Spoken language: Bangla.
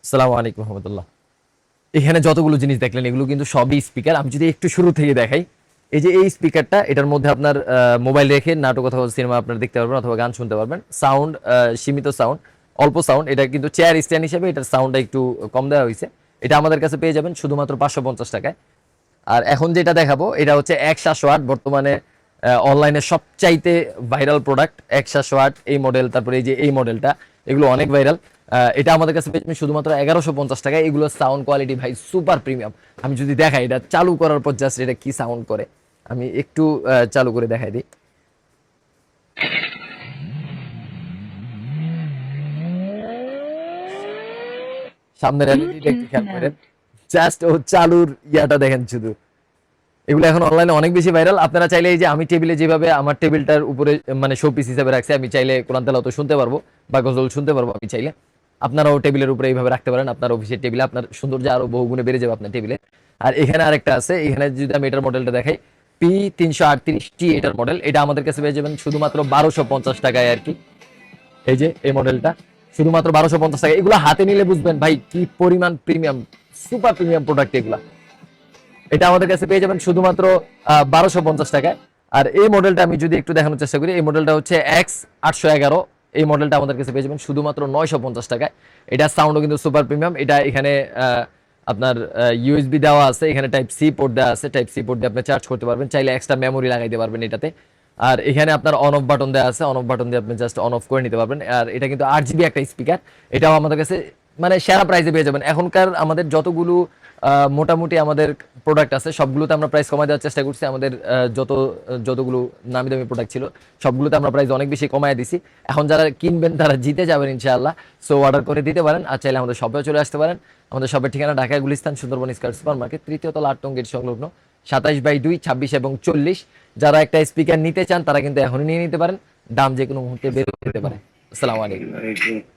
আসসালামু আলাইকুম রহমতুল্লাহ। এখানে যতগুলো জিনিস দেখলেন এগুলো কিন্তু সবই স্পিকার। আমি যদি একটু শুরু থেকে দেখাই, এই যে এই স্পিকারটা, এটার মধ্যে আপনার মোবাইল রেখে নাটক অথবা সিনেমা আপনারা দেখতে পারবেন অথবা গান শুনতে পারবেন। সাউন্ড সীমিত সাউন্ড, অল্প সাউন্ড। এটা কিন্তু চেয়ার স্ট্যান্ড হিসেবে এটার সাউন্ডটা একটু কম দেওয়া হয়েছে। এটা আমাদের কাছে পেয়ে যাবেন শুধুমাত্র 550 টাকায়। আর এখন যেটা দেখাবো এটা হচ্ছে 100 ওয়াট, বর্তমানে অনলাইনে সবচাইতে ভাইরাল প্রোডাক্ট 100 ওয়াট এই মডেল। তারপরে এই যে এই মডেলটা, এগুলো অনেক ভাইরাল। এটা আমাদের কাছে পেয়ে যাবেন শুধুমাত্র 1150 টাকায়। এগুলো সাউন্ড কোয়ালিটি ভাই সুপার প্রিমিয়াম। আমি যদি দেখাই এটা চালু করার পর জাস্ট এটা কি সাউন্ড করে, আমি একটু চালু করে দেখাই দিই। সামনের এলইডিটা একটু খেয়াল করেন, জাস্ট ও চালুর ইয়াটা দেখেন শুধু। এগুলো এখন অনলাইনে অনেক বেশি ভাইরাল। আপনারা চাইলে এই যে আমি টেবিলে যেভাবে আমার টেবিলটার উপরে মানে শো পিস হিসেবে রাখছি, আমি চাইলে কোরআন তেলাওয়াত শুনতে পারবো বা গজল শুনতে পারবো। আমি চাইলে আপনারাও টেবিলের উপরে এইভাবে রাখতে পারেন। আপনার অফিসের টেবিলে আপনার সৌন্দর্য আরো বহুগুণে বেড়ে যাবে আপনার টেবিলে। আর এখানে আরেকটা আছে, এখানে যদি আমি এটার মডেলটা দেখাই, P338T এটার মডেল। এটা আমাদের কাছে পেয়ে যাবেন শুধুমাত্র 1250 টাকায় আর কি। এই যে এই মডেলটা শুধুমাত্র 1250 টাকা। এগুলো হাতে নিলে বুঝবেন ভাই কি পরিমাণ প্রিমিয়াম, সুপার প্রিমিয়াম প্রোডাক্ট এগুলা। এটা আমাদের কাছে পেয়ে যাবেন শুধুমাত্র 1250 টাকায়। আর এই মডেলটা আমি যদি একটু দেখানোর চেষ্টা করি, এই মডেলটা হচ্ছে X811। এই মডেলটা আমাদের কাছে পেয়ে যাবেন শুধুমাত্র 950 টাকায়। এটা সাউন্ডও কিন্তু সুপার প্রিমিয়াম। এটা এখানে আপনার ইউএসবি দেওয়া আছে, এখানে টাইপ সি পোর্ট দেওয়া আছে। টাইপ সি পোর্ট দিয়ে আপনি চার্জ করতে পারবেন, চাইলে এক্সট্রা মেমোরি লাগাইতে পারবেন এটাতে। আর এখানে আপনার অন অফ বাটন দেওয়া আছে, অন অফ বাটন দিয়ে আপনি জাস্ট অন অফ করে নিতে পারবেন। আর এটা কিন্তু 8 জিবি একটা স্পিকার। এটাও আমাদের কাছে মানে সেরা প্রাইসে পেয়ে যাবেন। এখনকার আমাদের যতগুলো মোটামুটি আমাদের প্রোডাক্ট আছে সবগুলোতে আমরা প্রাইস কমায় দেওয়ার চেষ্টা করছি। আমাদের যতগুলো নামি দামি প্রোডাক্ট ছিল সবগুলোতে আমরা প্রাইস অনেক বেশি কমায় দিছি। এখন যারা কিনবেন তারা জিতে যাবেন ইনশাআল্লাহ। সো অর্ডার করে দিতে পারেন, আর চাইলে আমাদের শপেও চলে আসতে পারেন। আমাদের শপের ঠিকানা Dhaka Gulistan Sundarban square super market, তৃতীয় তলা 8 নং গেট সংলগ্ন, 27/2, 26 এবং 40। যারা একটা স্পিকার নিতে চান তারা কিন্তু এখনই নিয়ে নিতে পারেন, দাম যে কোনো মুহূর্তে বের হতে পারে। আসসালামু আলাইকুম।